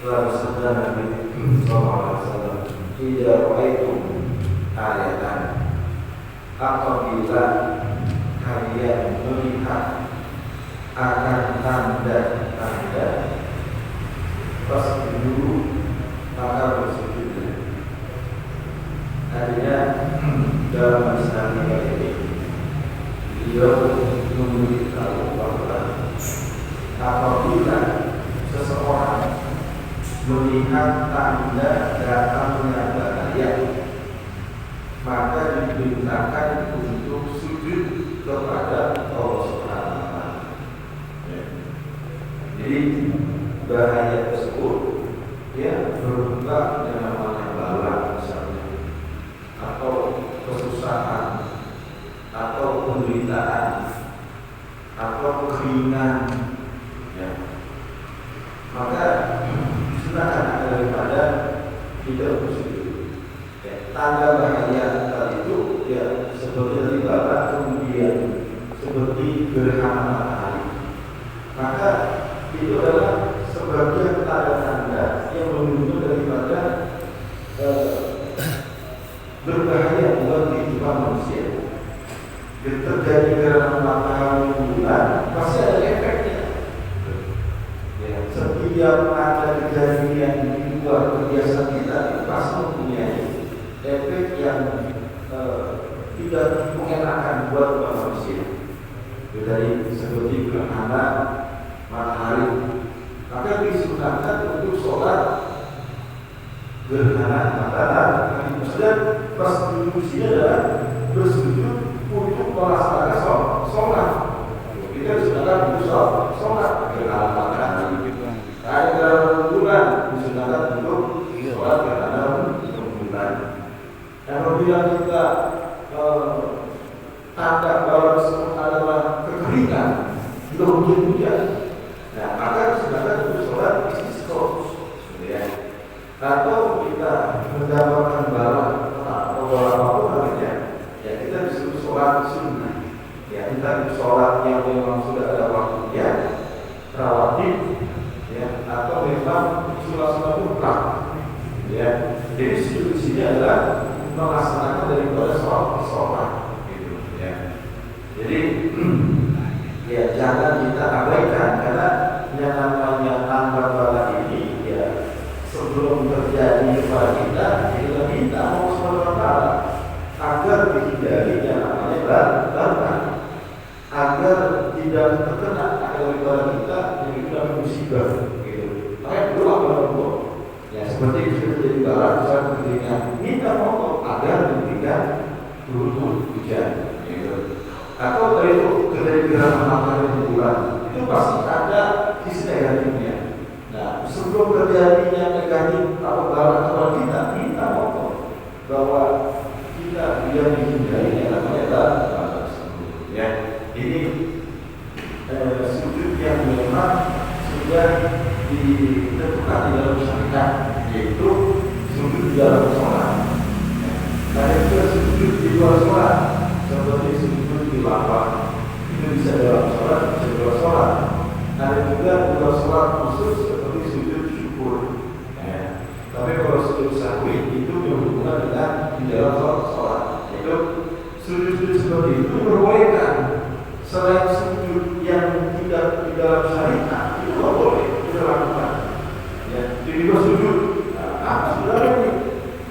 telah bersabda Nabi sallallahu alaihi wasallam, "Idza ra'aitum ayatan," apabila kalian melihat akan tanda-tanda, fasjudu, maka bersujudlah. Artinya dalam hadis ini beliau memberitahu bahwa apabila seseorang melihat tanda datangnya bahaya, maka diperintahkan untuk sujud kepada Allah Subhanahu wa Ta'ala. Jadi bahaya tersebut berupa yang namanya bala misalnya, atau kesusahan, atau penderitaan, atau kekeringan, maka silakan daripada tidak bersujud. Tanda bahaya tadi itu seperti bala, kemudian seperti gerhana matahari, maka itu adalah sebagian tanda-tanda yang menunjukkan daripada berbahaya buat kehidupan manusia. Terjadi gerhana matahari bulan pasti ada efeknya. Setiap ada kejadian di luar kebiasaan kita pasti mempunyai efek yang tidak mengenakan buat manusia. Dari seperti gerhana matahari, maka disunahkan untuk sholat gerhana matahari. Dan konstitusinya adalah bersujud untuk melaksanakan sholat. Kita disunahkan untuk sholat gerhana matahari. Ada gerhana bulan disunahkan untuk sholat gerhana bulan. Apabila kita tanda bahwa tersebut adalah kekeringan, tidak hujan-hujan, maka disunahkan untuk sholat istisqa. Atau kita mendapatkan bala atau bala apapun namanya, kita disuruh sholat sunnah. Kita sholat yang memang sudah ada waktunya, rawatib, atau memang sholat mutlak. Jadi di sini adalah melaksanakan daripada sholat. Jadi jangan kita abaikan, karena yang namanya tanda bala ini sebelum terjadi kepada kita minta Allah Subhanahu wa Ta'ala agar dihindari yang namanya bala, agar tidak terkena daripada kita yang itu adalah musibah. Makanya doa kepada Allah. Seperti itu terjadi bala saat kekeringan, minta Allah agar diberikan turun hujan. Atau dari itu terjadi gerhana matahari bulan, itu pasti ada sisi negatifnya. Sebelum terjadinya negatif atau bala kepada kita, minta Allah bahwa kita biar dihindari yang namanya bala tersebut. Ini sujud yang memang sudah ditentukan di dalam syariat, yaitu sujud di dalam sholat. Ada juga sujud di luar sholat, seperti sujud di lapang, itu bisa dalam sholat, bisa di luar sholat. Ada juga di luar sholat khusus seperti sujud syukur. Tapi kalau sujud sahwi itu berhubungan dengan di dalam sholat. Itu sujud seperti itu diperbolehkan. Selain sujud yang tidak di dalam syariat, itu tidak boleh dilakukan. Jadi juga sujud, sudah ini,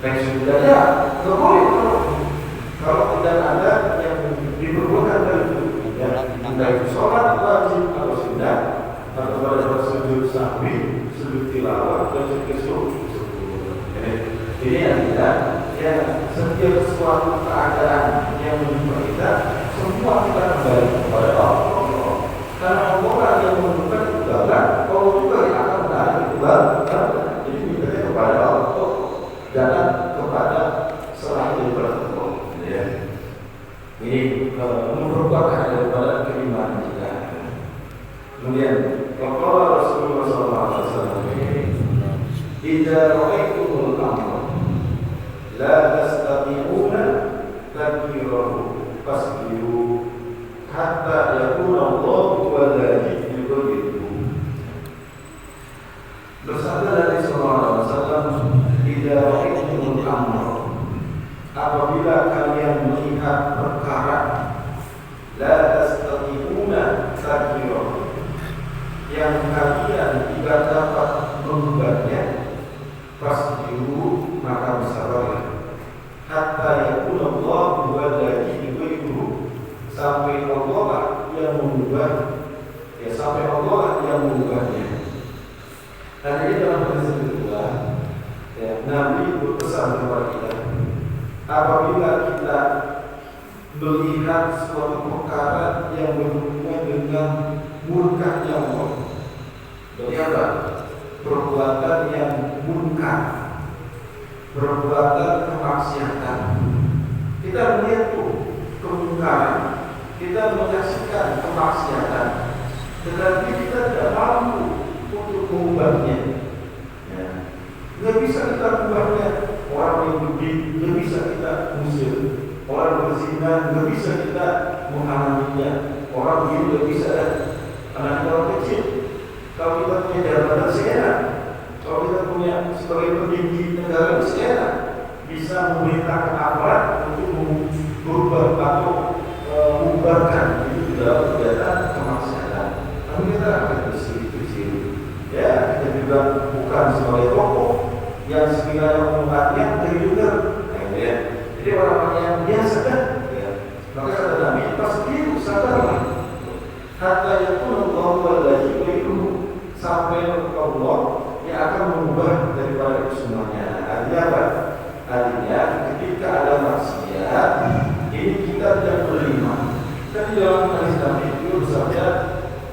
kayak sujud aja, tidak boleh. Kalau tidak ada yang diperbolehkan dari itu, entah itu sholat wajib atau sunnah, atau pada sujud sahwi, sujud tilawah, dan sujud syukur. Ini artinya setiap sesuatu keadaan yang menimpa kita, semua kita kembali kepada Allah. Karena Allah yang menentukan kebaikan, Allah juga yang akan menarik kebaikan. Jadi minta kepada Allah, jangan kepada selain daripada Allah. Ini merupakan daripada keimanan kita. Kemudian kalau Rasulullah SAW idza ra'aitumul amra la tastati'una tadbirahu fasbiru hatta yakuna Allah wal ladhi yuridhu. Bersabda dari yang kalian tidak dapat mengubahnya, fasbiru maka bersabarlah. Hatta yakunallahu walladzi yughayyiru, sampai Allah yang mengubah, ya sampai Allah yang mengubahnya. Dan ini dalam hadis kedua, ya, Nabi berpesan kepada kita, apabila kita melihat suatu perkara yang berhubungan dengan murkanya Allah, berapa perbuatan yang munkar, perbuatan kemaksiatan, kita melihat tuh kemungkaran, kita menyaksikan kemaksiatan, tetapi kita tidak mampu untuk mengubahnya. Ya. Nggak bisa kita mengubahnya. Orang yang judi nggak bisa kita usir. Orang berzina nggak bisa kita menghalanginya. Orang begini nggak bisa. Anak orang kecil, kalau kita punya jabatan seenak, kalau kita punya sebagai petinggi negara seenak, bisa memerintahkan aparat untuk berubah atau membubarkan itu dalam kegiatan kemaksiatan. Tapi kita akan bersih-bersih. Ya, kita juga bukan sebagai tokoh yang sekiranya umatnya terdengar. Ya. Jadi orang-orang yang biasa kan, ya. Maka kata Nabi, pasti sabarlah. Hatta yakunallahu walladzi yughayyiru, sampai Allah yang akan mengubah daripada itu semuanya. Artinya apa? Artinya ketika ada maksiat, ini kita tidak menerima. Dan di dalam hadis Nabi itu bersabda,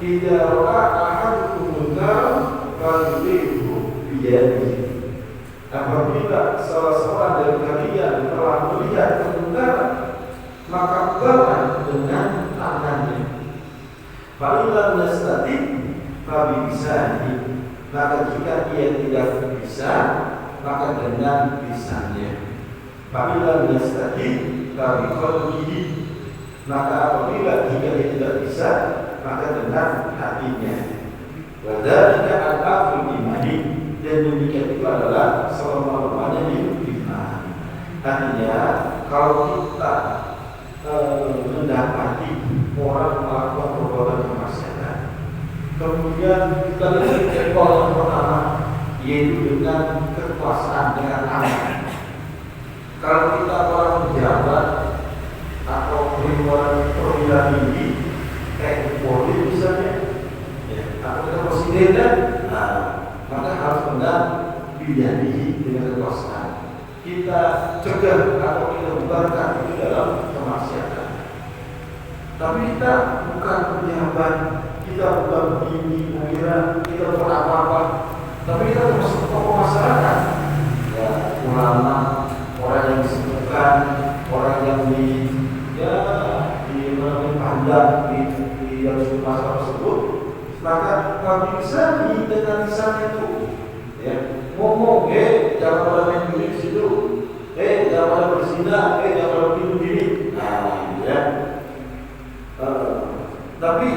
tidak roa ahadukum munkar falyughayyirhu biyadihi. Apabila salah seorang dari kalian telah melihat kemungkaran, maka ubahlah dengan tangannya. Fa'illam yastati' fabisanihi, maka jika ia tidak bisa, maka dengan lisannya. Fa'illam yastati' fabiqalbihi, maka apabila jika ia tidak bisa, maka dengan hatinya. Wa dzalika al-afdhu imani, dan demikian itu adalah selama-lamanya hidup iman. Artinya kalau kita mendapati orang melakukan perbuatan kemaksiatan, kemudian kita lihat ekor yang pertama, yaitu dengan kekuasaan, dengan amanah. Kalau kita orang pejabat atau perwira tinggi, kayak Polri misalnya, ya, atau kita presiden kan, maka harus benar biyadihi, dengan kekuasaan. Kita cegah atau kita bubarkan itu dalam kemaksiatan. Tapi kita bukan pejabat, kita bukan tinggi perwira, kita bukan apa-apa, tapi kita termasuk tokoh masyarakat. Ya, ulama, orang yang disembuhkan, orang yang pandang di dalam masalah tersebut, maka kami bisa dengan lisan itu, ya, ngomong, jangan pada main judi di situ, jangan pada berzina, jangan pada begini. Nah, ya. Tapi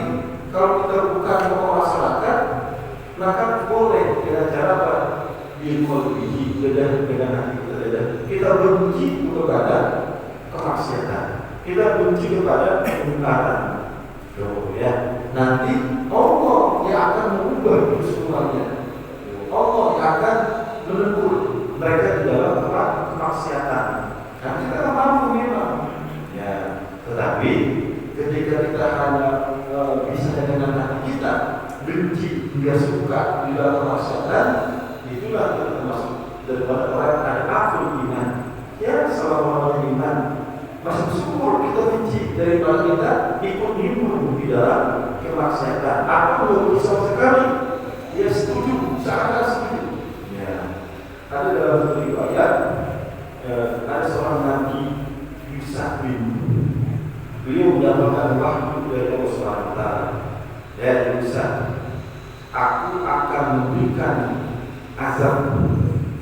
kalau kita bukan tokoh masyarakat, maka boleh dengan cara apa? Bilqalbihi, dengan hati kita. Kita benci kepada kemaksiatan, kita benci kepada kemungkaran. Ya, nanti Allah yang akan mengubah itu semuanya. Allah yang akan menegur mereka di dalam kemaksiatan. Nah, kita tak mampu memang. Ya, tetapi ketika kita hanya bisa dengan hati kita benci hingga suka di dalam kemaksiatan, itulah kita termasuk daripada orang yang ada kafir iman. Ya, selama iman masih bersyukur kita benci daripada kita ikut nimbrung di dalam kemaksiatan. Aku belum bisa sekali. Dia setuju, sangat setuju. Ya, ada dalam satu riwayat, ada seorang nabi Yusuf bin, beliau mendapatkan wahyu dari Allah SWT. Ya, Yusuf, aku akan memberikan azab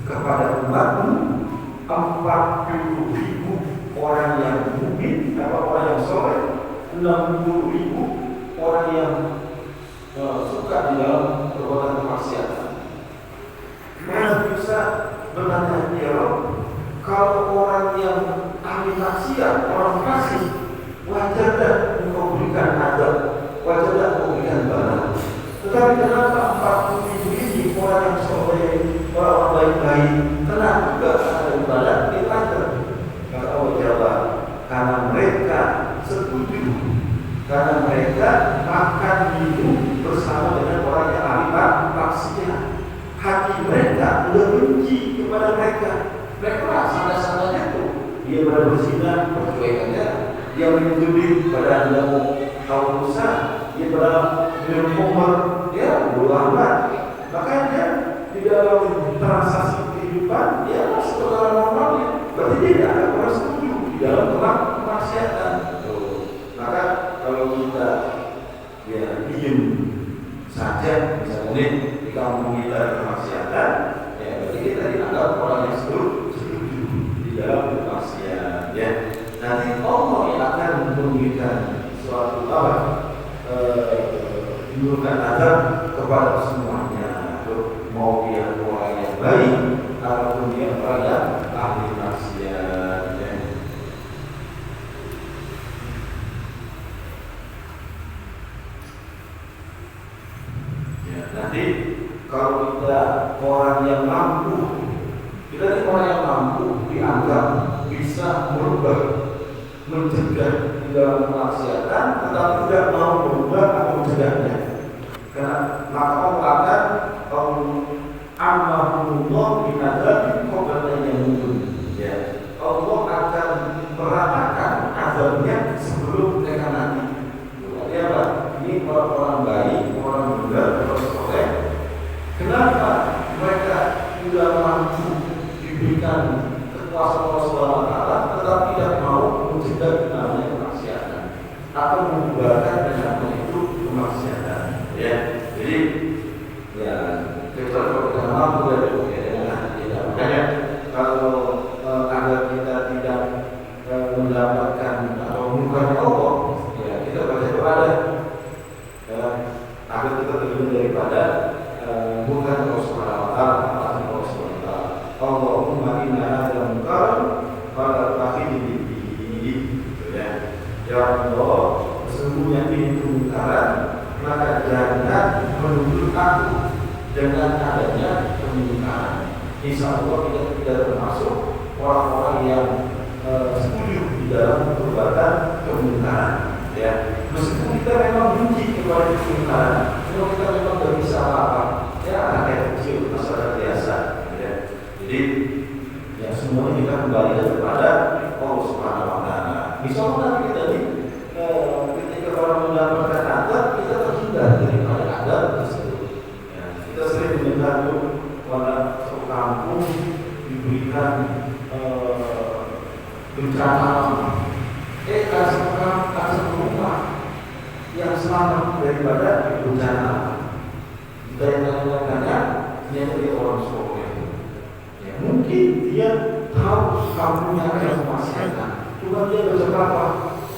kepada umatmu 40.000 orang yang mukmin, orang yang soleh, 60.000 orang yang suka di dalam perbuatan kemaksiatan. Mana bisa bertanya, ya Rabb, kalau orang yang ahli maksiat, orang fasik, wajar dah engkau berikan azab, wajar dah engkau berikan bala. Tetapi kenapa 40.000 ini orang yang soleh, orang baik-baik, kenapa juga ada ibadat itu ada? Kata Allah jawab, karena mereka setuju, karena mereka makan minum bersama dengan orang yang ahli maksiat. Hati mereka sudah benci kepada mereka. Mereka sana-sananya tuh dia pada berzina, percuekannya, dia menyembelih pada anda mau tahu dosa, dia pada minum khamr, ya bodoh amat. Makanya di dalam transaksi kehidupan dia masuk ke dalam normalnya. Berarti dia tidak akan pernah setuju di dalam tentang kemaksiatan. Maka kalau kita ya diem saja, misalnya nih di kampung kita ada kemaksiatan, ya berarti kita dianggap orang yang setuju di dalam kemaksiatan. Ya, nanti Allah yang akan memberikan suatu menurunkan azab kepada semuanya, mau dia orang yang baik ataupun dia orang yang ahli maksiat. Nanti kalau kita orang yang mampu, kita ini orang yang mampu dianggap bisa merubah, mencegah di dalam kemaksiatan, tetapi tidak mau berubah atau mencegahnya. Karena maka Allah akan amrullah binadzab qabla yang muncul. Ya, Allah akan meratakan azabnya sebelum mereka nanti. Artinya apa? Ini orang-orang baik, orang benar, orang soleh. Kenapa mereka tidak mampu diberikan kekuasaan Allah Subhanahu wa Ta'ala, tetapi tidak mau mencegah namanya kemaksiatan atau membubarkan dengan itu kemaksiatan? Ya, jadi ya kita kalau kita mampu dengan tidak. Makanya kalau agar kita tidak mendapatkan atau mengubah Allah, ya kita baca doa agar kita terhindar daripada bukan Allah Subhanahu wa Ta'ala, Allah Subhanahu wa Ta'ala. Allahumma inna hadza munkar fala takhidni. Ya Allah, sesungguhnya ini kemungkaran, maka jangan menuduh aku dengan adanya kemungkaran. Insya Allah kita tidak termasuk orang-orang yang setuju di dalam perbuatan kemungkaran. Ya, meskipun kita memang benci kepada kemungkaran, kalau kita memang tidak bisa apa-apa, ya anak kecil, masyarakat biasa. Ya. Jadi, ya semuanya kita kembali kepada Allah Subhanahu wa Ta'ala. Insya Allah nanti kita ketika orang mendapatkan adab, kita terhindar daripada adab tersebut. Ya, kita sering mendengar tuh pada suatu kampung diberikan bencana alam. Kasih rumah yang selamat daripada bencana alam. Kita yang melakukannya, dia jadi orang soleh. Ya, mungkin dia tahu kampungnya ada kemaksiatan, cuma dia berapa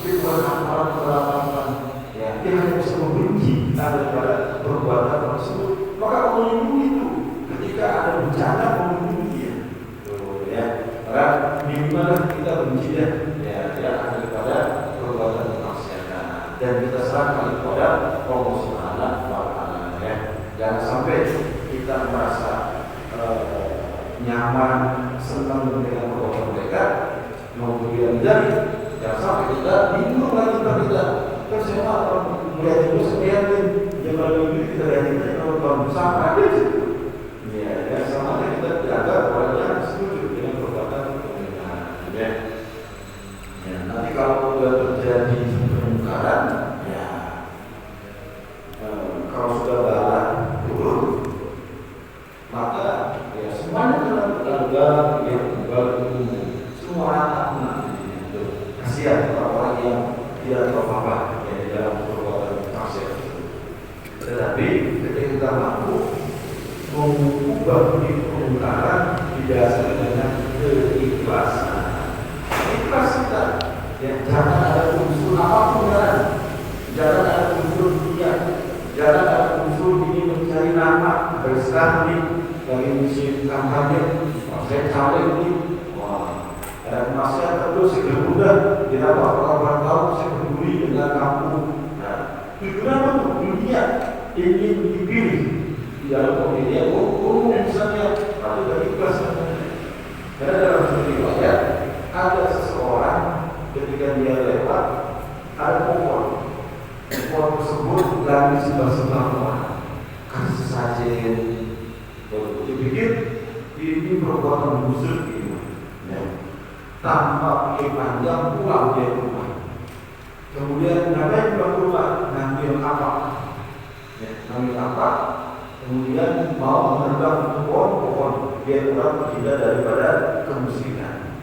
dia buat amalan. Ya, dia hanya bisa membenci daripada perbuatan tersebut. Maka melindungi itu ketika ada bencana, melindungi dia. Ya, karena dimana kita benci dia, ya ada kepada perbuatan kemaksiatan dan kita serahkan kepada Allah Subhanahu wa Ta'ala. Ya, jangan sampai kita merasa nyaman, senang dengan perbuatan mereka, mau dia dari, jangan sampai kita bingung lagi kita. Kan semua orang melihat itu sekalian, jangan lagi kita lihat itu kalau sama aja. Ya, sama aja kita jaga orang yang setuju dengan perbuatan kemungkaran. Ya. Ya, nanti kalau sudah terjadi kemungkaran, ya kalau sudah bala turun, maka ya semuanya tetangga yang kembali semua rata nanti. Kasihan orang-orang yang tidak tahu apa yang di dalam perbuatan maksiat. Tetapi ketika kita mampu mengubah kemungkaran didasarkan dengan keikhlasan. Ikhlas kita, ya jangan ada unsur apapun kan, jangan ada unsur dunia, jangan ada unsur ini mencari nama bersekarang nih dari musim kampanye, saya cawe ini, wah ada kemaksiatan terus saya mudah, tidak apa orang tahu saya peduli dengan kampung. Nah, tujuan apa tuh dunia? ingin dipilih di dalam pemilihan umum misalnya, atau dari kelas. Karena dalam satu riwayat ada seseorang ketika dia lewat ada pohon tersebut lagi sebelah orang kasih sajen. Dipikir ini perbuatan musuh ini, ya. Tanpa pikir panjang pulang dia ke rumah. Kemudian ngapain pulang ke rumah? Ngambil apa? Ya, ngambil apa? Kemudian mau menerbang pohon biar orang terhindar daripada kemusyrikan.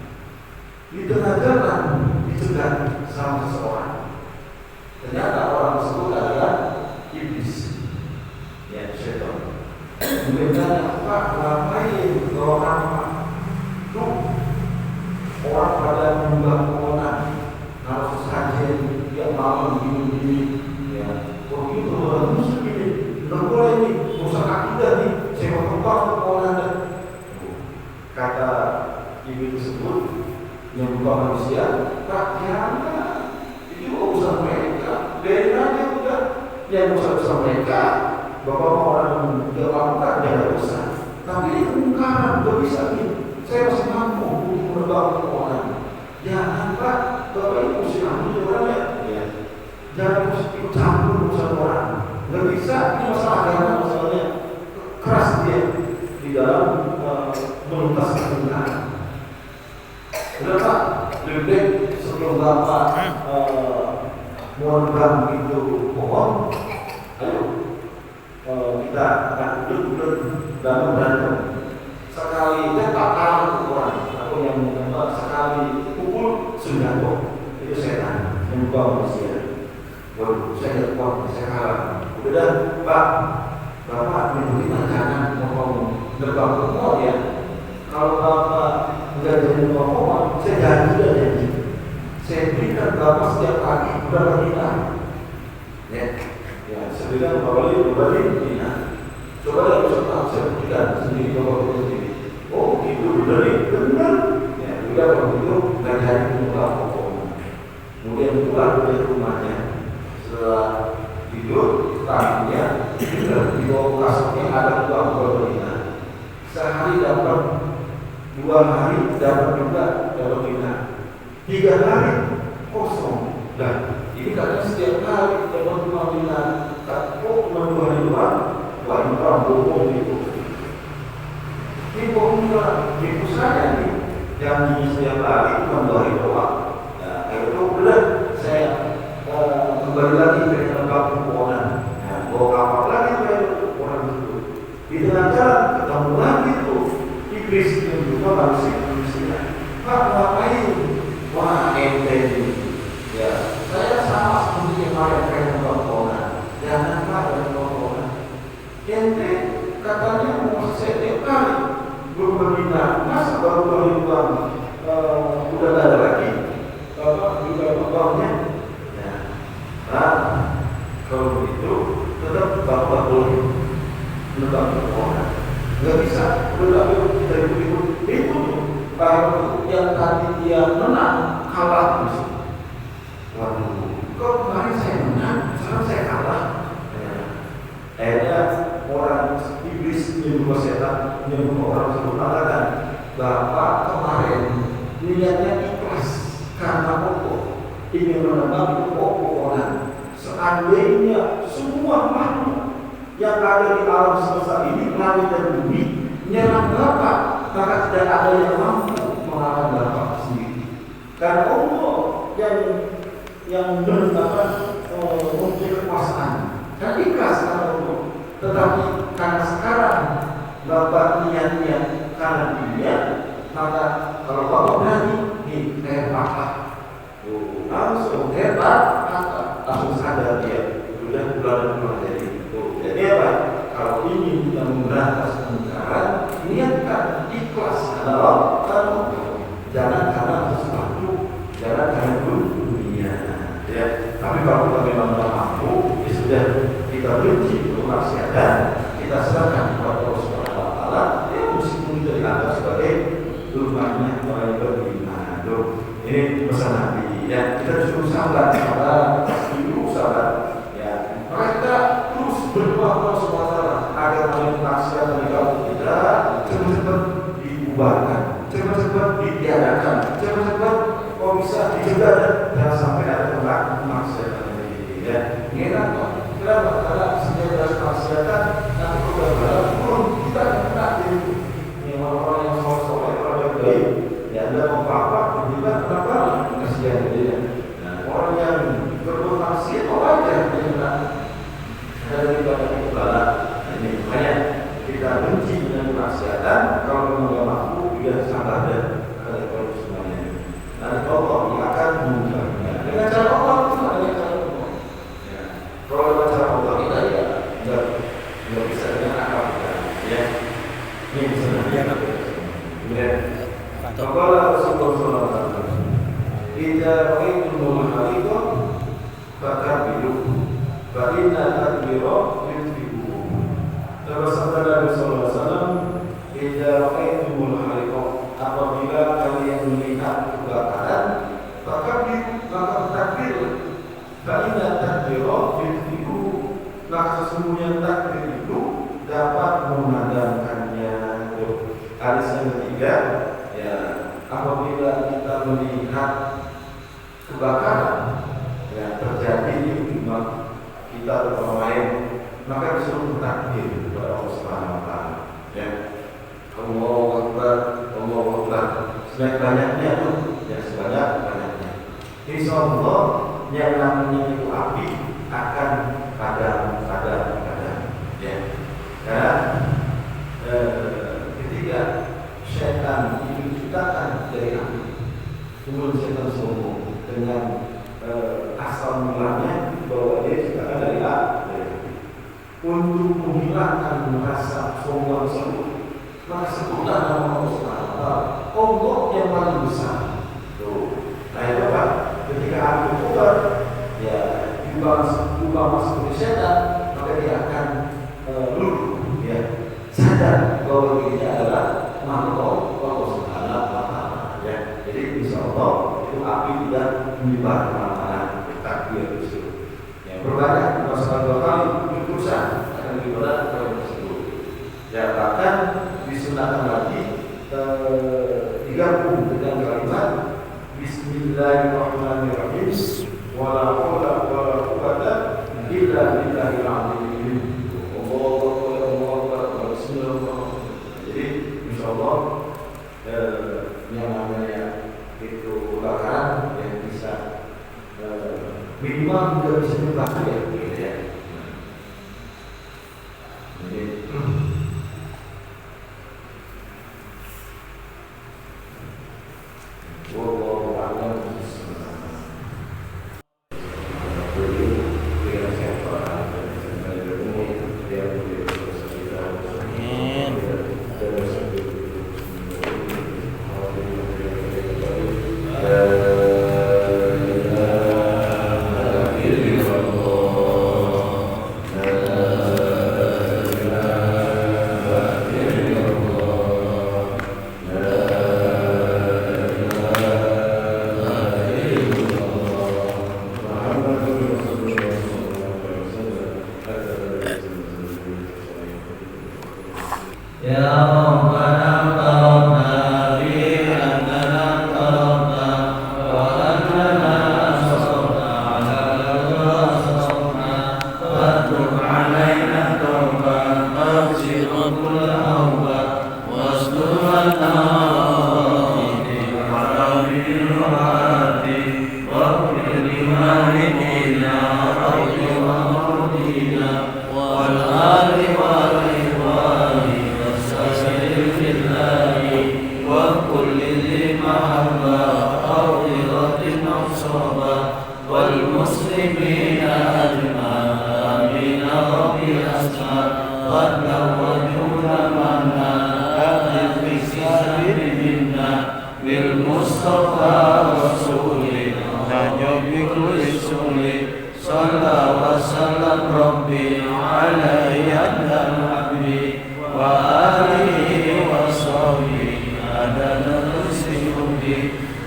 Di tengah jalan dicegat sama seseorang. Ternyata orang tersebut adalah iblis, ya syaitan. Kemudian apa? Ngapain orang tuh orang pada menyembah pohonan, kalau sesajen dia malam begini, ya begitu orang muslim ini, nggak boleh ini, rusak akidah nih, saya mau kembang ke pohonan. Kata iblis tersebut yang bukan manusia, tak jangan, itu urusan mereka, dari aja udah, yang urusan mereka. Bapak orang yang lakukan dia dosa, tapi ini kemungkaran, gak bisa nih. Saya masih mampu untuk menerbang orang. Jangan Pak, Bapak ini mesti ambil orangnya. Ya. Jangan mesti ikut campur urusan orang. Gak bisa, ini masalah agama, masalahnya keras dia di dalam menuntaskan kemungkaran. Udah Pak, lebih baik sebelum Bapak menerbang itu pohon, ayo. Kita akan duduk dan berantem. Sekali tak kalah orang, atau yang sekali pukul sudah kok. Itu setan yang membawa manusia. Waduh, saya tidak kuat, saya kalah. Udah, Pak, Bapak menurut jangan ngomong depan pohon ya. Kalau Bapak nggak jadi ngomong, saya janji dan janji. Saya berikan Bapak setiap pagi berapa bintang. Ya. Ya, sebenarnya berbalik ini, coba lihat peserta, saya buktikan sendiri, coba sendiri. Oh, itu benar. Ya, juga begitu, nggak jadi menolak pokoknya. Kemudian pulang dari rumahnya, setelah tidur, tahunya, di bawah kasurnya ada uang berbeda. Sehari dapat, 2 hari dapat juga berbeda. 3 hari kosong. Dan ini katanya setiap hari dapat pemanggilan, kok cuma 2 hari doang, wah ini orang bohong gitu. Ini bohong juga, ibu saya nih, janji setiap hari cuma 2 hari doang. Nah, kayak itu benar, saya kembali lagi ke tempat pohonan. Nah, bawa kapal lagi ke pohonan itu. Di tengah jalan ketemu lagi tuh iblis yang juga manusia. Pak ngapain? Wah ente ini. Ya, saya sama seperti yang kemarin pohonan. Jangan pada pohonan. Ente katanya mau saya tiap kali berbina, masa baru uang udah gak ada lagi. Bapak juga uangnya. Ya, nah kalau begitu tetap Bapak boleh menebak pohonan. Gak bisa, udah kita ikut itu kalau yang tadi dia menang kalah terus. Waduh, kok kemarin saya menang, sekarang saya kalah. Akhirnya orang iblis yang juga setan yang orang tersebut mengatakan, Bapak kemarin niatnya ikhlas karena pokok ingin menebak itu pohonan. Seandainya semua makhluk yang ada di alam semesta ini, langit dan bumi, menyerang Bapak, maka tidak ada yang mampu mengalahkan Bapak sendiri. Karena Allah yang mempunyai kekuasaan dan ikhlas karena Allah. Tetapi karena sekarang Bapak niatnya karena dunia, maka kalau Bapak berani, nih hebat, langsung hebat, langsung sadar dia sudah bulan jadi. Jadi apa? Kalau ingin kita memberantas kemungkaran, niatkan ikhlas adalah jangan karena sesuatu, jangan karena dunia. Ya, tapi kalau kita memang tidak mampu, ya sudah kita benci untuk maksiatan, kita serahkan kepada Allah Subhanahu Wa Taala. Ya, meskipun kita dianggap sebagai rumahnya orang yang beriman. Ini pesan Nabi. Ya, kita disuruh sabar, sabar, sabar. Ya, mereka terus berdoa Allah SWT agar maksiat dari kamu tidak cepat-cepat dibubarkan, cepat-cepat ditiadakan, cepat-cepat kok bisa dijaga dan sampai ada maksiat lagi. Ya, enak kok. Kenapa? Karena setiap ada maksiatan nanti kegagalan pun kita akan kena itu. Yang orang-orang yang soleh-soleh, orang yang baik, ya Anda apa-apa juga kenapa? Kasihan dia. Nah, orang yang berbuat maksiat wajar dia kena. Dari pada kegagalan. Ini makanya kita benci dengan kemaksiatan. Kalau memang tidak mampu, dia sabar dan kalau semuanya. Nanti Allah yang akan mengubahnya. Dengan cara Allah itu hanya cara Allah. Ya. Kalau dengan cara Allah kita ya nggak bisa dengan akal kita. Ya. Ini sebenarnya. Ya. Kalau Rasulullah SAW, jika raitumul hariqah fakabiru, fa inna tadbira yutfi'u. Terus Nabi sallallahu alaihi wasallam, jika raitumul hariqah, apabila kalian melihat kebakaran, maka takbir. Fa inna tadbira yutfi'u. Maka sesungguhnya takbir itu dapat memadamkannya. Hadis yang ketiga, ya, apabila kita melihat kebakaran yang terjadi di rumah kita atau orang lain, maka disuruh bertakbir kepada Allah Subhanahu Wa Taala. Ya, Allahu Akbar, Allahu Akbar. Sebanyak-banyaknya tuh, ya sebanyak-banyaknya. Insya Allah yang namanya itu api akan padam. Ya, karena ketika setan itu diciptakan dari api, kemudian setan sombong dengan asal mulanya bahwa dia diciptakan dari api. Untuk menghilangkan rasa sombong tersebut, maka sebutlah nama Allah Subhanahu Wa Taala, Allah yang paling besar. Tuh, nah itu apa? Ketika api keluar, ya diubah seperti setan, maka dia akan luluh, ya, sadar bahwa dirinya adalah makhluk Allah Subhanahu Wa Taala. Ya, jadi insya Allah itu api tidak menyebar kemana-mana. Takbir itu, yang berbanyak masalah 2 kali berdosa akan beribadah kepada tersebut. Ya, bahkan disunahkan lagi digabung dengan kalimat Bismillahirrahmanirrahim. Wala haula wala quwwata illa billahil azim. Jadi insyaallah yang namanya itu kebakaran yang bisa minimal juga bisa dibantu ya, gitu ya. Jadi wallahu a'lam bishawab.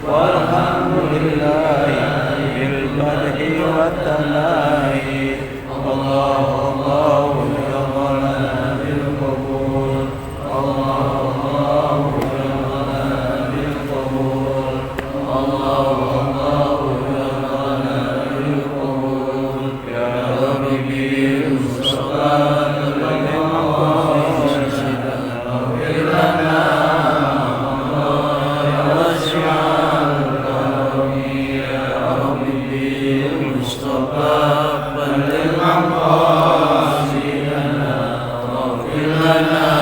والحمد لله بالبدء والتناهي الله الله يا Tuhan